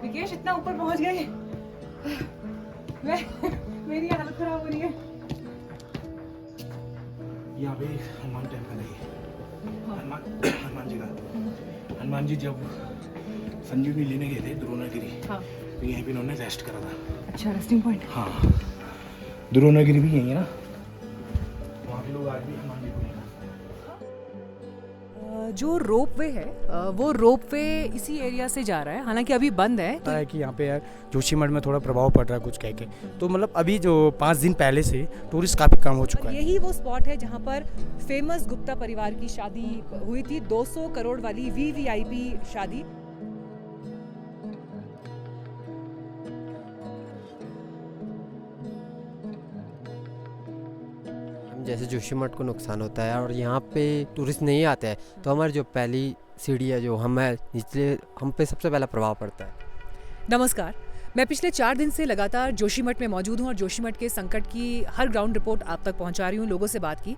विकेश इतना ऊपर पहुंच गए, मेरी हालत खराब हो रही है। यहाँ पे हनुमान टेम्पल है, हनुमान जी का। हनुमान जी जब संजीवनी लेने गए थे द्रोणागिरी, हाँ। तो यहीं पे उन्होंने रेस्ट करा था। अच्छा, रेस्टिंग पॉइंट। हाँ, द्रोणागिरी भी यहीं है ना, वहाँ पे लोग आज भी हनुमान जी को लेकर। जो रोपवे है वो रोपवे इसी एरिया से जा रहा है, हालांकि अभी बंद है। है कि यहाँ पे यार जोशीमठ में थोड़ा प्रभाव पड़ रहा है कुछ कह के, तो मतलब अभी जो 5 दिन पहले से टूरिस्ट काफ़ी कम हो चुका है। यही वो स्पॉट है जहाँ पर फेमस गुप्ता परिवार की शादी हुई थी, 200 करोड़ वाली वीवीआईपी शादी। जैसे जोशीमठ को नुकसान होता है और यहाँ पे टूरिस्ट नहीं आते हैं, तो हमारी जो पहली सीढ़ी है जो हम है निचले, हम पे सबसे पहला प्रभाव पड़ता है। नमस्कार, मैं पिछले 4 दिन से लगातार जोशीमठ में मौजूद हूँ और जोशीमठ के संकट की हर ग्राउंड रिपोर्ट आप तक पहुँचा रही हूँ, लोगों से बात की।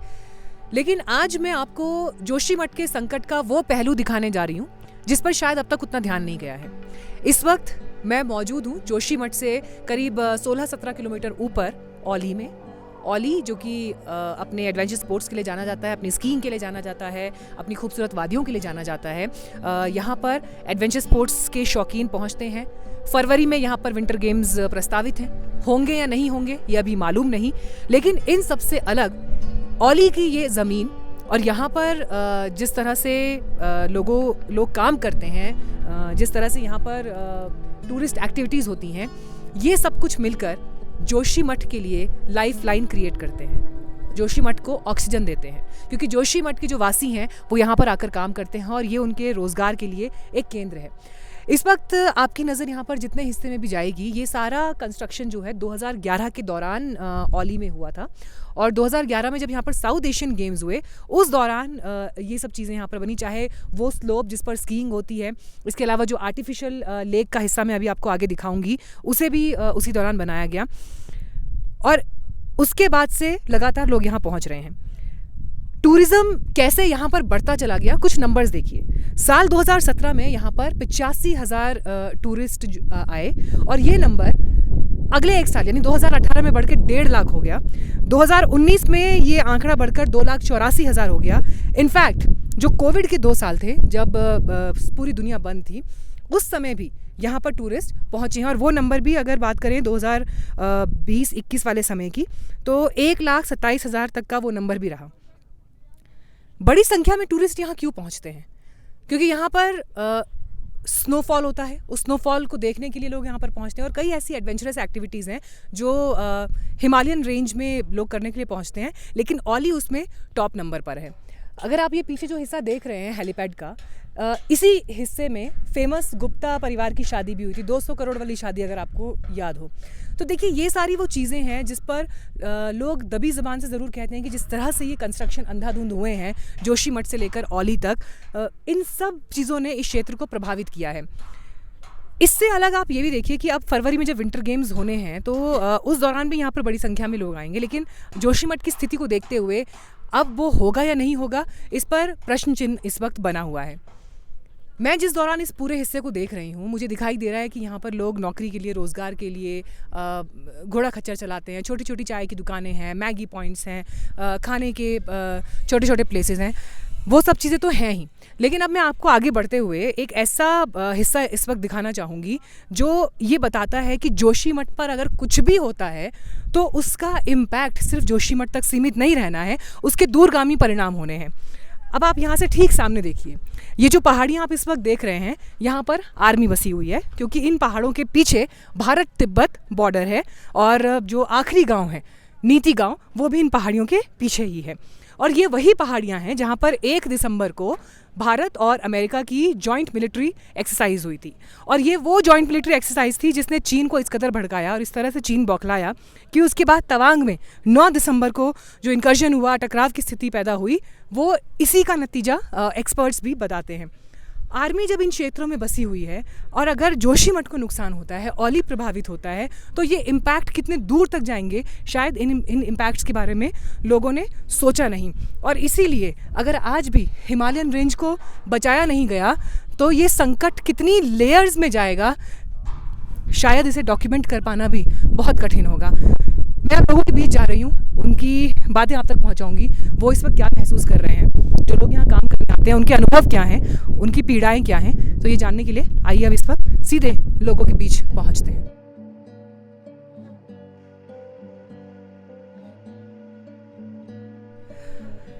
लेकिन आज मैं आपको जोशीमठ के संकट का वो पहलू दिखाने जा रही हूँ जिस पर शायद अब तक उतना ध्यान नहीं गया है। इस वक्त मैं मौजूद हूँ जोशीमठ से करीब 16-17 किलोमीटर ऊपर औली में। औली जो कि अपने एडवेंचर स्पोर्ट्स के लिए जाना जाता है, अपनी स्कीइंग के लिए जाना जाता है, अपनी खूबसूरत वादियों के लिए जाना जाता है। यहाँ पर एडवेंचर स्पोर्ट्स के शौकीन पहुँचते हैं। फरवरी में यहाँ पर विंटर गेम्स प्रस्तावित हैं, होंगे या नहीं होंगे ये अभी मालूम नहीं। लेकिन इन सब से अलग औली की ये ज़मीन और यहाँ पर जिस तरह से लोग काम करते हैं, जिस तरह से यहाँ पर टूरिस्ट एक्टिविटीज़ होती हैं, ये सब कुछ मिलकर जोशीमठ के लिए लाइफ लाइन क्रिएट करते हैं, जोशीमठ को ऑक्सीजन देते हैं। क्योंकि जोशीमठ के जो वासी हैं वो यहाँ पर आकर काम करते हैं और ये उनके रोज़गार के लिए एक केंद्र है। इस वक्त आपकी नज़र यहाँ पर जितने हिस्से में भी जाएगी, ये सारा कंस्ट्रक्शन जो है 2011 के दौरान औली में हुआ था। और 2011 में जब यहाँ पर साउथ एशियन गेम्स हुए उस दौरान ये सब चीज़ें यहाँ पर बनी, चाहे वो स्लोप जिस पर स्कीइंग होती है, इसके अलावा जो आर्टिफिशियल लेक का हिस्सा मैं अभी आपको आगे दिखाऊंगी उसे भी उसी दौरान बनाया गया। और उसके बाद से लगातार लोग यहाँ पहुँच रहे हैं। टूरिज़्म कैसे यहाँ पर बढ़ता चला गया, कुछ नंबर्स देखिए। साल 2017 में यहाँ पर 85,000 टूरिस्ट आए और ये नंबर अगले एक साल यानी 2018 में बढ़ के 1.5 लाख हो गया। 2019 में ये आंकड़ा बढ़कर 2,84,000 हो गया। इनफैक्ट जो कोविड के 2 साल थे जब पूरी दुनिया बंद थी, उस समय भी यहाँ पर टूरिस्ट पहुँचे हैं और वो नंबर भी अगर बात करें 2020-21 वाले समय की, तो 1,27,000 तक का वो नंबर भी रहा। बड़ी संख्या में टूरिस्ट यहाँ क्यों पहुँचते हैं? क्योंकि यहाँ पर स्नोफॉल होता है, उस स्नोफॉल को देखने के लिए लोग यहाँ पर पहुँचते हैं और कई ऐसी एडवेंचरस एक्टिविटीज़ हैं जो हिमालयन रेंज में लोग करने के लिए पहुँचते हैं, लेकिन औली उसमें टॉप नंबर पर है। अगर आप ये पीछे जो हिस्सा देख रहे हैं हेलीपैड का, इसी हिस्से में फेमस गुप्ता परिवार की शादी भी हुई थी, 200 करोड़ वाली शादी अगर आपको याद हो। तो देखिए ये सारी वो चीज़ें हैं जिस पर लोग दबी ज़बान से ज़रूर कहते हैं कि जिस तरह से ये कंस्ट्रक्शन अंधाधुंध हुए हैं जोशीमठ से लेकर औली तक, इन सब चीज़ों ने इस क्षेत्र को प्रभावित किया है। इससे अलग आप ये भी देखिए कि अब फरवरी में जब विंटर गेम्स होने हैं तो उस दौरान भी यहाँ पर बड़ी संख्या में लोग आएंगे, लेकिन जोशीमठ की स्थिति को देखते हुए अब वो होगा या नहीं होगा, इस पर प्रश्न चिन्ह इस वक्त बना हुआ है। मैं जिस दौरान इस पूरे हिस्से को देख रही हूँ, मुझे दिखाई दे रहा है कि यहाँ पर लोग नौकरी के लिए, रोज़गार के लिए घोड़ा खच्चर चलाते हैं, छोटी छोटी चाय की दुकानें हैं, मैगी पॉइंट्स हैं, खाने के छोटे छोटे प्लेसेस हैं, वो सब चीज़ें तो हैं ही। लेकिन अब मैं आपको आगे बढ़ते हुए एक ऐसा हिस्सा इस वक्त दिखाना चाहूँगी जो ये बताता है कि जोशीमठ पर अगर कुछ भी होता है तो उसका इम्पैक्ट सिर्फ जोशीमठ तक सीमित नहीं रहना है, उसके दूरगामी परिणाम होने हैं। अब आप यहाँ से ठीक सामने देखिए, ये जो पहाड़ियाँ आप इस वक्त देख रहे हैं, यहाँ पर आर्मी बसी हुई है, क्योंकि इन पहाड़ों के पीछे भारत तिब्बत बॉर्डर है और जो आखिरी गांव है नीति गांव, वो भी इन पहाड़ियों के पीछे ही है। और ये वही पहाड़ियाँ हैं जहाँ पर 1 दिसंबर को भारत और अमेरिका की जॉइंट मिलिट्री एक्सरसाइज हुई थी। और ये वो जॉइंट मिलिट्री एक्सरसाइज थी जिसने चीन को इस कदर भड़काया और इस तरह से चीन बौखलाया कि उसके बाद तवांग में 9 दिसंबर को जो इनकर्जन हुआ, टकराव की स्थिति पैदा हुई, वो इसी का नतीजा एक्सपर्ट्स भी बताते हैं। आर्मी जब इन क्षेत्रों में बसी हुई है और अगर जोशीमठ को नुकसान होता है, औली प्रभावित होता है, तो ये इम्पैक्ट कितने दूर तक जाएंगे, शायद इन इम्पैक्ट्स के बारे में लोगों ने सोचा नहीं। और इसीलिए अगर आज भी हिमालयन रेंज को बचाया नहीं गया तो ये संकट कितनी लेयर्स में जाएगा, शायद इसे डॉक्यूमेंट कर पाना भी बहुत कठिन होगा। मैं आप लोगों के बीच जा रही हूँ, उनकी बातें आप तक पहुँचाऊँगी। वो इस वक्त क्या महसूस कर रहे हैं, जो लोग यहाँ काम करने आते हैं उनके अनुभव क्या हैं, उनकी पीड़ाएं क्या हैं। तो ये जानने के लिए आइए अब इस वक्त सीधे लोगों के बीच पहुँचते हैं।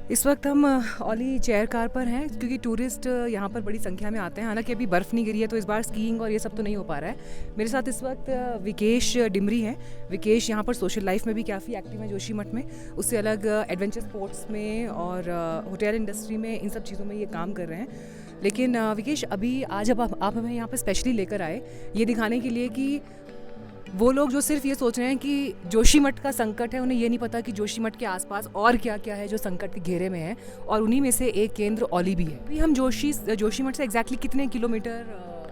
इस वक्त हम ओली चेयर कार पर हैं क्योंकि टूरिस्ट यहाँ पर बड़ी संख्या में आते हैं। हालांकि अभी बर्फ़ नहीं गिरी है तो इस बार स्कीइंग और ये सब तो नहीं हो पा रहा है। मेरे साथ इस वक्त विकेश डिमरी हैं। विकेश यहाँ पर सोशल लाइफ में भी काफ़ी एक्टिव है जोशीमठ में। उससे अलग एडवेंचर स्पोर्ट्स में और होटल इंडस्ट्री में, इन सब चीज़ों में ये काम कर रहे हैं। लेकिन विकेश, अभी आज अब आप हमें यहाँ पर स्पेशली लेकर आए ये दिखाने के लिए कि वो लोग जो सिर्फ ये सोच रहे हैं कि जोशीमठ का संकट है, उन्हें ये नहीं पता कि जोशीमठ के आसपास और क्या क्या है जो संकट के घेरे में है, और उन्हीं में से एक केंद्र ओली भी है। अभी हम जोशीमठ से एग्जैक्टली कितने किलोमीटर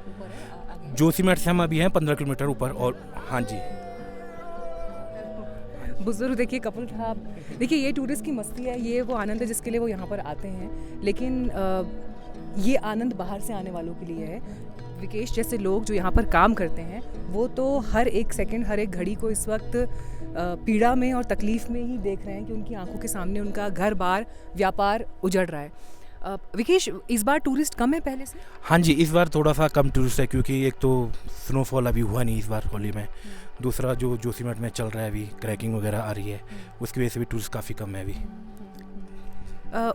ऊपर है आगे? जोशीमठ से हम अभी हैं 15 किलोमीटर ऊपर। और हाँ जी, बुजुर्ग देखिए, कपल था। देखिए, ये टूरिस्ट की मस्ती है, ये वो आनंद है जिसके लिए वो यहाँ पर आते हैं। लेकिन ये आनंद बाहर से आने वालों के लिए है। विकेश जैसे लोग जो यहाँ पर काम करते हैं वो तो हर एक सेकंड, हर एक घड़ी को इस वक्त पीड़ा में और तकलीफ़ में ही देख रहे हैं कि उनकी आंखों के सामने उनका घर बार व्यापार उजड़ रहा है। विकेश, इस बार टूरिस्ट कम है पहले से? हाँ जी, इस बार थोड़ा सा कम टूरिस्ट है क्योंकि एक तो स्नोफॉल अभी हुआ नहीं इस बार होली में। दूसरा जो जोशीमठ में चल रहा है अभी क्रैकिंग वगैरह आ रही है, उसकी वजह से भी टूरिस्ट काफ़ी कम है अभी।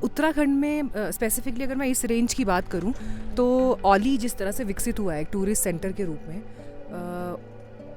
उत्तराखंड में स्पेसिफिकली अगर मैं इस रेंज की बात करूं तो ओली जिस तरह से विकसित हुआ है एक टूरिस्ट सेंटर के रूप में,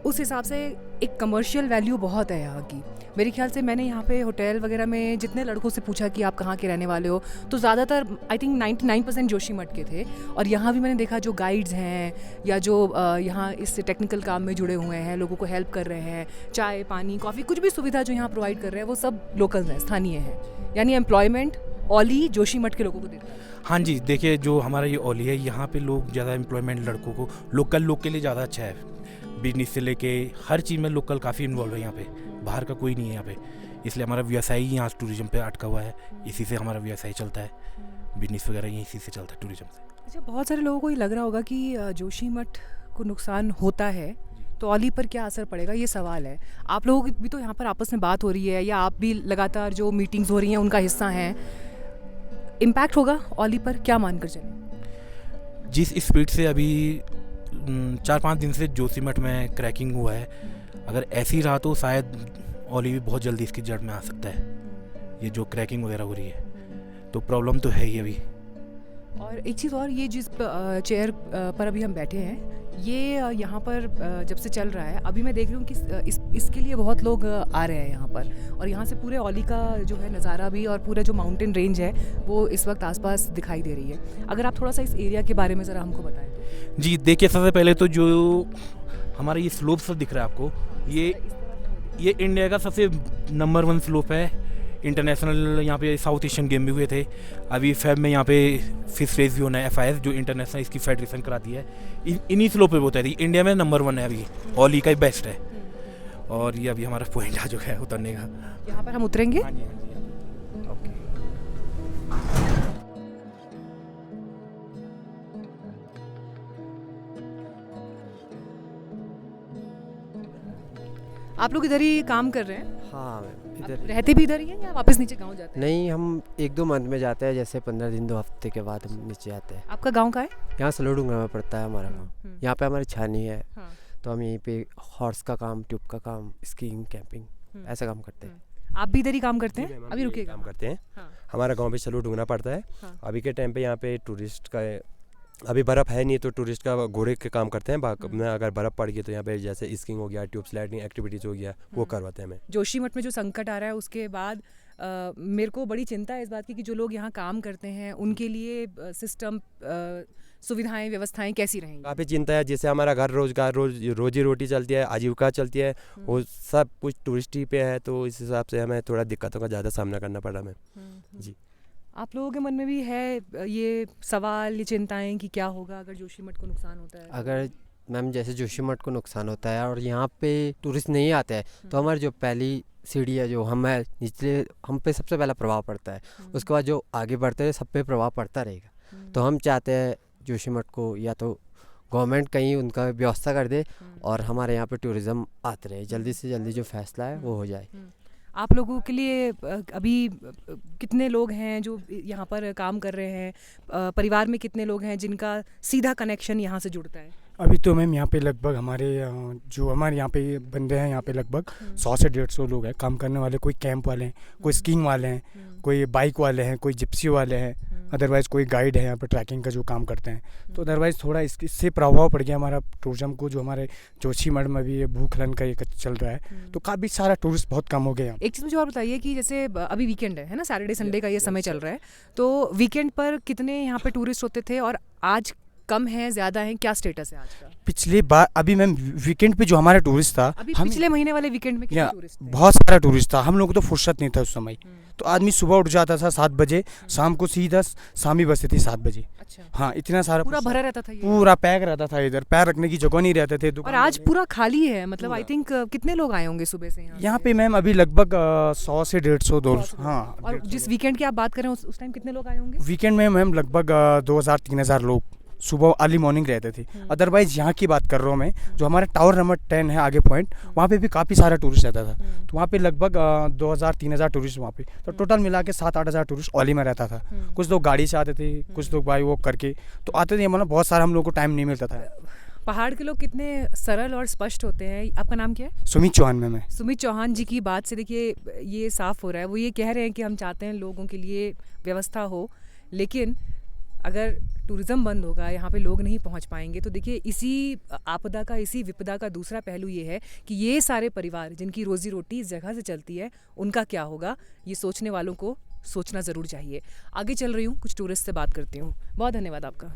उस हिसाब से एक कमर्शियल वैल्यू बहुत है यहाँ की। मेरे ख्याल से मैंने यहाँ पे होटल वगैरह में जितने लड़कों से पूछा कि आप कहाँ के रहने वाले हो, तो ज़्यादातर आई थिंक 99% जोशीमठ के थे। और यहाँ भी मैंने देखा जो गाइड्स हैं या जो यहाँ इस टेक्निकल काम में जुड़े हुए हैं, लोगों को हेल्प कर रहे हैं, चाय पानी कॉफ़ी कुछ भी सुविधा जो यहाँ प्रोवाइड कर रहे हैं वो सब लोकल्स हैं, स्थानीय हैं। यानी एम्प्लॉयमेंट ओली जोशीमठ के लोगों को देता है। हाँ जी, देखिए जो हमारा ये ओली है यहाँ पे लोग ज़्यादा एम्प्लॉयमेंट लड़कों को, लोकल लोग के लिए ज़्यादा अच्छा है। बिजनेस से लेके हर चीज़ में लोकल काफ़ी इन्वॉल्व है यहाँ पे, बाहर का कोई नहीं है यहाँ पे। इसलिए हमारा व्यवसाय ही यहाँ टूरिज्म पे अटका हुआ है, इसी से हमारा व्यवसाय चलता है, बिजनेस वगैरह यही इसी से चलता है, टूरिज्म से। अच्छा, बहुत सारे लोगों को ये लग रहा होगा कि जोशीमठ को नुकसान होता है तो ओली पर क्या असर पड़ेगा, ये सवाल है। आप लोगों की भी तो यहाँ पर आपस में बात हो रही है या आप भी लगातार जो मीटिंग्स हो रही हैं उनका हिस्सा हैं, इम्पैक्ट होगा ओली पर, क्या मानकर चलें? जिस स्पीड से अभी 4-5 दिन से जोशीमठ में क्रैकिंग हुआ है, अगर ऐसी रहा तो शायद ओली भी बहुत जल्दी इसकी जड़ में आ सकता है। ये जो क्रैकिंग वगैरह हो रही है तो प्रॉब्लम तो है ही अभी। और एक चीज़ और, ये जिस चेयर पर अभी हम बैठे हैं ये यहाँ पर जब से चल रहा है, अभी मैं देख रही हूँ कि इसके लिए बहुत लोग आ रहे हैं यहाँ पर, और यहाँ से पूरे ओली का जो है नज़ारा भी और पूरा जो माउंटेन रेंज है वो इस वक्त आसपास दिखाई दे रही है। अगर आप थोड़ा सा इस एरिया के बारे में ज़रा हमको बताएं। जी देखिए, सबसे पहले तो जो हमारा ये स्लोप सब दिख रहा है आपको, ये इंडिया का सबसे नंबर 1 स्लोप है। इंटरनेशनल यहाँ पे साउथ एशियन गेम भी हुए थे। अभी फेब में यहाँ पे फिश रेस भी होना है, FIS जो इंटरनेशनल इसकी फेडरेशन कराती है, इन्हीं स्लोप पे होता है। इंडिया में नंबर 1 है अभी, ओली का ही बेस्ट है। और ये अभी हमारा पॉइंट आ चुका है उतरने का। यहाँ पर हम उतरेंगे। हाँ जी, हाँ जी, ओके। आप लोग इधर ही काम कर रहे हैं? हाँ मैम, आप इधर रहते भी इधर ही हैं या वापस नीचे गाँव जाते हैं? नहीं, हम 1-2 मंथ में जाते हैं, जैसे 15 दिन 2 हफ्ते के बाद हम नीचे आते हैं। आपका गाँव का है? यहाँ सलोडूंगरा में पड़ता है हमारा गाँव। यहाँ पे हमारी छानी है, हाँ। तो हम यहीं पे हॉर्स का काम, ट्यूब का काम, स्कीइंग, कैंपिंग ऐसा काम करते हैं। आप भी इधर ही काम करते जी हैं? मैम, हम अभी भी रुकिएगा। काम करते हैं। हाँ। हमारा गांव भी सलू ढूंढना पड़ता है। हाँ। अभी के टाइम पे यहाँ पे टूरिस्ट का अभी बर्फ़ है नहीं तो टूरिस्ट का घोड़े के काम करते हैं। में अगर बर्फ़ पड़ गई तो यहाँ पे जैसे स्कीइंग हो गया, ट्यूब स्लाइडिंग एक्टिविटीज़ हो गया, वो करवाते हैं हमें। जोशीमठ में जो संकट आ रहा है उसके बाद मेरे को बड़ी चिंता है इस बात की कि जो लोग यहाँ काम करते हैं उनके लिए सिस्टम, सुविधाएं, व्यवस्थाएं कैसी रहेंगी? काफ़ी चिंता है, जैसे हमारा घर रोजगार, रोजी रोटी चलती है, आजीविका चलती है, वो सब कुछ टूरिस्ट ही पे है। तो इस हिसाब से हमें थोड़ा दिक्कतों का ज़्यादा सामना करना पड़ा हमें। जी, आप लोगों के मन में भी है ये सवाल, ये चिंताएं कि क्या होगा अगर जोशीमठ को नुकसान होता है? अगर मैम जैसे जोशीमठ को नुकसान होता है और यहाँ पे टूरिस्ट नहीं आते हैं तो हमारी जो पहली सीढ़ी है, जो हम है निचले, हम पे सबसे पहला प्रभाव पड़ता है। उसके बाद जो आगे बढ़ते हैं सब पे प्रभाव पड़ता रहेगा। तो हम चाहते हैं जोशीमठ को या तो गवर्नमेंट कहीं उनका व्यवस्था कर दे और हमारे यहाँ पे टूरिज़्म आते रहे, जल्दी से जल्दी जो फैसला है वो हो जाए। आप लोगों के लिए अभी कितने लोग हैं जो यहाँ पर काम कर रहे हैं? परिवार में कितने लोग हैं जिनका सीधा कनेक्शन यहाँ से जुड़ता है? अभी तो मैम यहाँ पे लगभग हमारे जो हमारे यहाँ पे बंदे हैं यहाँ पे लगभग 100 से 150 लोग हैं काम करने वाले। कोई कैंप वाले हैं, कोई स्कीइंग वाले हैं, कोई बाइक वाले हैं, कोई जिप्सी वाले हैं, अदरवाइज़ कोई गाइड है यहाँ पे ट्रैकिंग का जो काम करते हैं। तो अदरवाइज़ थोड़ा इससे प्रभाव पड़ गया हमारा टूरिज्म को। जो हमारे जोशीमठ में भी ये भूखलन का ये चल रहा है तो काफ़ी सारा टूरिस्ट बहुत कम हो गए यहाँ। एक चीज़ मुझे और बताइए कि जैसे अभी वीकेंड है ना, सैटरडे संडे का ये समय चल रहा है, तो वीकेंड पर कितने यहाँ पे टूरिस्ट होते थे और आज कम है, ज़्यादा है, क्या स्टेटस है आज का? पिछली बार अभी मैम वीकेंड पे जो हमारा टूरिस्ट था, अभी पिछले महीने वाले वीकेंड में कितने टूरिस्ट थे? बहुत सारा टूरिस्ट था। हम लोग को तो फुर्सत नहीं था उस समय। तो आदमी सुबह उठ जाता था 7 बजे, शाम को सीधा शामी बसती थी 7 बजे। अच्छा, हाँ, इतना सारा पूरा भरा रहता था ये? पूरा पैक रहता था, इधर पैर रखने की जगह नहीं रहते थे। और आज पूरा खाली है, मतलब आई थिंक कितने लोग आए होंगे सुबह से यहाँ पे मैम अभी लगभग 100 से 150 200। हाँ, और जिस वीकेंड की आप बात कर रहे हैं उस टाइम कितने लोग आए होंगे? वीकेंड में मैम लगभग 2000-3000 लोग सुबह अर्ली मॉर्निंग रहते थे। अदरवाइज यहाँ की बात कर रहा हूँ मैं, जो हमारा टावर नंबर 10 है आगे पॉइंट, वहाँ पे भी काफ़ी सारा टूरिस्ट रहता था। तो वहाँ पे लगभग 2000-3000 टूरिस्ट वहाँ पे, तो टोटल मिला के 7-8 हज़ार टूरिस्ट ओली में रहता था। कुछ लोग गाड़ी से आते थे, कुछ लोग बाई वॉक करके तो आते थे। मतलब बहुत सारा हम लोग को टाइम नहीं मिलता था। पहाड़ के लोग कितने सरल और स्पष्ट होते हैं। आपका नाम क्या है? सुमित चौहान में मैं। सुमित चौहान जी की बात से देखिए ये साफ हो रहा है, वो ये कह रहे हैं कि हम चाहते हैं लोगों के लिए व्यवस्था हो, लेकिन अगर टूरिज़्म बंद होगा, यहाँ पे लोग नहीं पहुँच पाएंगे, तो देखिए इसी आपदा का, इसी विपदा का दूसरा पहलू ये है कि ये सारे परिवार जिनकी रोज़ी रोटी इस जगह से चलती है, उनका क्या होगा? ये सोचने वालों को सोचना ज़रूर चाहिए। आगे चल रही हूँ, कुछ टूरिस्ट से बात करती हूँ। बहुत धन्यवाद आपका।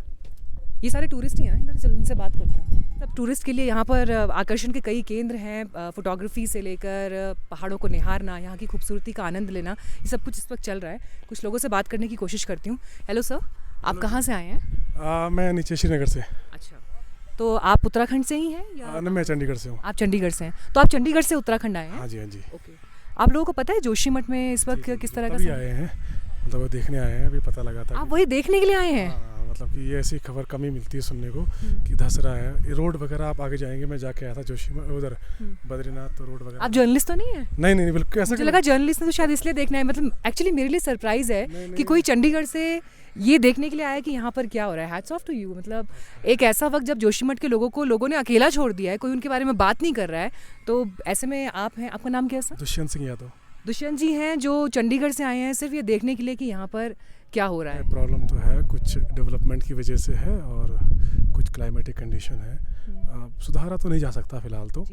ये सारे टूरिस्ट ही हैं ना, इधर चल इनसे बात करते हैं। सब टूरिस्ट के लिए यहाँ पर आकर्षण के कई केंद्र हैं, फोटोग्राफी से लेकर पहाड़ों को निहारना, यहाँ की खूबसूरती का आनंद लेना, ये सब कुछ इस वक्त चल रहा है। कुछ लोगों से बात करने की कोशिश करती हूँ। हेलो सर, आप कहाँ से आए हैं? मैं नीचे श्रीनगर से। अच्छा, तो आप उत्तराखंड से ही हैं या? मैं चंडीगढ़ से हूँ। आप चंडीगढ़ से हैं, तो आप चंडीगढ़ से उत्तराखंड आए हैं? हाँ जी, हाँ जी। ओके, आप लोगों को पता है जोशीमठ में इस वक्त किस तरह का अभी आए हैं, मतलब वो देखने आए हैं, अभी पता लगा था। आप वही देखने के लिए आए हैं? मतलब कि ये ऐसी खबर कम ही मिलती है सुनने को कि धस रहा है ये रोड वगैरह। आप आगे जाएंगे, मैं जाके आया था जोशीमठ उधर बद्रीनाथ, तो रोड वगैरह। आप जर्नलिस्ट तो नहीं है? नहीं, बिल्कुल। ऐसा मुझे लगा जर्नलिस्ट ने तो शायद इसलिए देखना है, मतलब एक्चुअली मेरे लिए सरप्राइज है कि कोई चंडीगढ़ से ये देखने के लिए आया कि यहाँ पर क्या हो रहा है। Hats off to you. मतलब एक ऐसा वक्त जब जोशीमठ के लोगों ने अकेला छोड़ दिया है, कोई उनके बारे में बात नहीं कर रहा है, तो ऐसे में आप हैं। आपका नाम क्या है सर? दुष्यंत सिंह यादव। दुष्यंत जी हैं जो चंडीगढ़ से आए हैं सिर्फ ये देखने के लिए कि यहाँ पर क्या हो रहा है। प्रॉब्लम तो है, कुछ डेवलपमेंट की वजह से है और कुछ क्लाइमेटिक कंडीशन है, सुधारा तो नहीं जा सकता फिलहाल तो।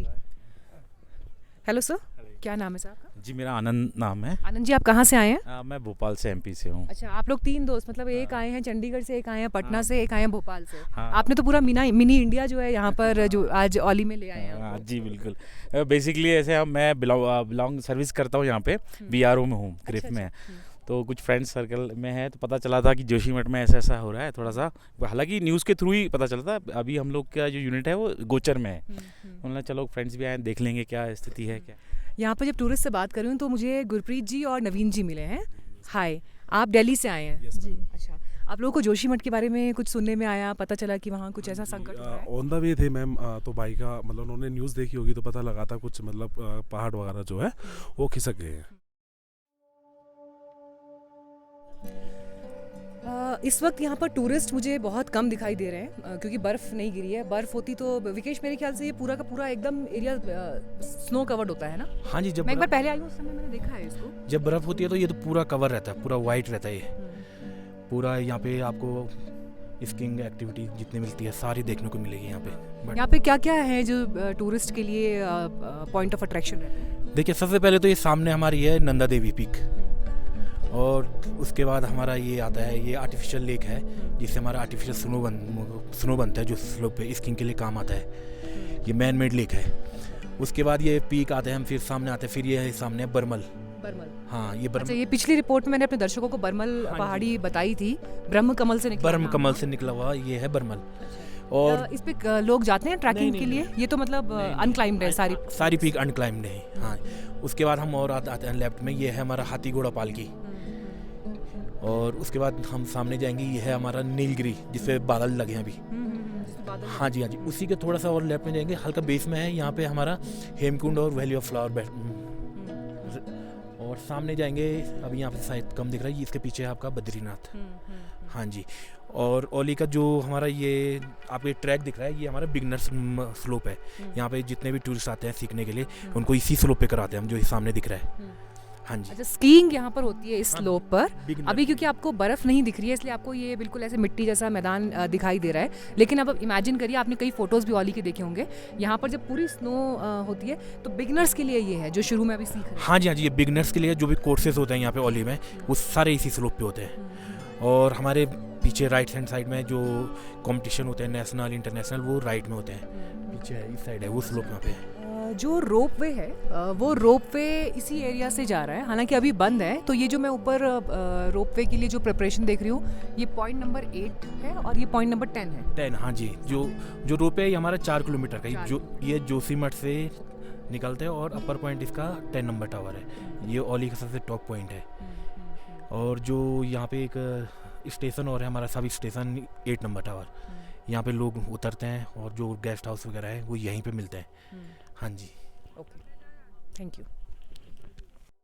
हेलो सर, क्या नाम है सर आपका? जी, मेरा आनंद नाम है। आनंद जी, आप कहाँ से आए हैं? मैं भोपाल से, एमपी से हूँ। अच्छा, आप लोग 3 दोस्त, मतलब एक आए हैं चंडीगढ़ से, एक आए हैं पटना से, एक आए हैं भोपाल से। हाँ। आपने तो पूरा मिनी इंडिया जो है यहाँ पर जो आज ओली में ले आए हैं। हाँ जी, बिल्कुल। बेसिकली ऐसे मैं बिलोंग सर्विस करता हूँ यहाँ पे, बीआरओ में हूँ, ग्रिफ में। तो कुछ फ्रेंड्स सर्कल में है, तो पता चला था कि जोशीमठ में ऐसा हो रहा है थोड़ा सा। हालांकि न्यूज़ के थ्रू ही पता चला था। अभी हम लोग का जो यूनिट है वो गोचर में है। उन्होंने चलो फ्रेंड्स भी आए, देख लेंगे क्या स्थिति है क्या। यहाँ पर जब टूरिस्ट से बात कर रही हूँ तो मुझे गुरप्रीत जी और नवीन जी मिले हैं। हाय, आप दिल्ली से आए हैं? जी। अच्छा, आप लोगों को जोशीमठ के बारे में कुछ सुनने में आया, पता चला कि वहाँ कुछ ऐसा संकट हो रहा है? ऑन द वे थे मैम, तो बाई का मतलब उन्होंने न्यूज़ देखी होगी तो पता लगा था कुछ, मतलब पहाड़ वगैरह जो है वो खिसक गए हैं। इस वक्त यहाँ पर टूरिस्ट मुझे बहुत कम दिखाई दे रहे हैं क्योंकि बर्फ़ नहीं गिरी है। बर्फ़ होती तो विकेश मेरे ख्याल से ये पूरा का पूरा एकदम एरिया स्नो कवर्ड होता है ना? हाँ जी, जब मैं एक बार पहले आई हूँ उस समय मैंने देखा है इसको। जब बर्फ़ होती है तो ये तो पूरा कवर रहता है, पूरा वाइट रहता है ये पूरा। यहाँ पे आपको स्कीइंग एक्टिविटी जितनी मिलती है सारी देखने को मिलेगी यहाँ पे। यहाँ पे क्या क्या है जो टूरिस्ट के लिए पॉइंट ऑफ अट्रैक्शन रहता है? देखिए, सबसे पहले तो ये सामने हमारी है नंदा देवी पीक, और उसके बाद हमारा ये आता है, ये आर्टिफिशियल लेक है जिससे हमारा आर्टिफिशियल स्नो बनता है जो स्लोप पे स्कीइंग के लिए काम आता है। ये मैन मेड लेक है। उसके बाद ये पीक आते हैं, हम फिर सामने आते हैं, फिर ये है सामने बरमल। हाँ, ये बरमल। अच्छा, ये पिछली रिपोर्ट में मैंने अपने दर्शकों को बरमल पहाड़ी बताई थी, ब्रह्म कमल से निकला हुआ ये है बरमल। और इस पे लोग जाते हैं ट्रैकिंग के लिए? ये तो मतलब अनक्लाइम्ड है सारी पीक अनक्लाइम्ड है। हाँ, उसके बाद हम और आते हैं लेफ्ट में, ये है हमारा हाथी घोड़ा पालकी। और उसके बाद हम सामने जाएंगे, ये है हमारा नीलगिरी जिसपे बादल लगे हैं अभी। बादल हाँ जी, हाँ जी, उसी के थोड़ा सा और लेफ्ट में जाएंगे, हल्का बेस में है यहाँ पे हमारा हेमकुंड और वैली ऑफ फ्लावर और सामने जाएंगे, अभी यहाँ पे शायद कम दिख रहा है, इसके पीछे है आपका बद्रीनाथ। हाँ जी, और ओली का जो हमारा ये आपको ट्रैक दिख रहा है, ये हमारा बिगनर्स स्लोप है। यहाँ पे जितने भी टूरिस्ट आते हैं सीखने के लिए उनको इसी स्लोप पे कराते हैं हम, जो सामने दिख रहा है। हाँ जी, अच्छा, स्कीइंग यहाँ पर होती है इस हाँ, स्लोप पर। beginner। अभी क्योंकि आपको बर्फ नहीं दिख रही है इसलिए आपको ये बिल्कुल ऐसे मिट्टी जैसा मैदान दिखाई दे रहा है, लेकिन अब इमेजिन करिए, आपने कई फोटोज भी ओली के देखे होंगे, यहाँ पर जब पूरी स्नो होती है तो बिगनर्स के लिए ये है जो शुरू में अभी सीख रहे हैं। हाँ जी, हाँ जी, ये बिगनर्स के लिए जो भी कोर्सेज होते हैं यहाँ पे ओली में, वो सारे इसी स्लोप पे होते हैं। और हमारे पीछे राइट हैंड साइड में जो कंपटीशन होते हैं नेशनल इंटरनेशनल, वो राइट में होते हैं, पीछे है इस साइड है वो स्लोप यहाँ पे है। जो रोपवे है वो रोपवे इसी एरिया से जा रहा है, हालांकि अभी बंद है। तो ये जो मैं ऊपर रोपवे के लिए जो प्रिपरेशन देख रही हूँ, ये पॉइंट नंबर 8 है और ये पॉइंट नंबर 10 है। 10, हाँ जी, जो रोप है ये हमारा 4 किलोमीटर का, जो ये जोशीमठ से निकलते हैं और अपर पॉइंट इसका 10 नंबर टावर है, ये ओली का सबसे टॉप पॉइंट है। और जो यहाँ पे एक स्टेशन और है हमारा सब स्टेशन 8 नंबर टावर, यहाँ पे लोग उतरते हैं और जो गेस्ट हाउस वगैरह है वो यहीं पे मिलते हैं। हाँ जी, ओके, थैंक यू।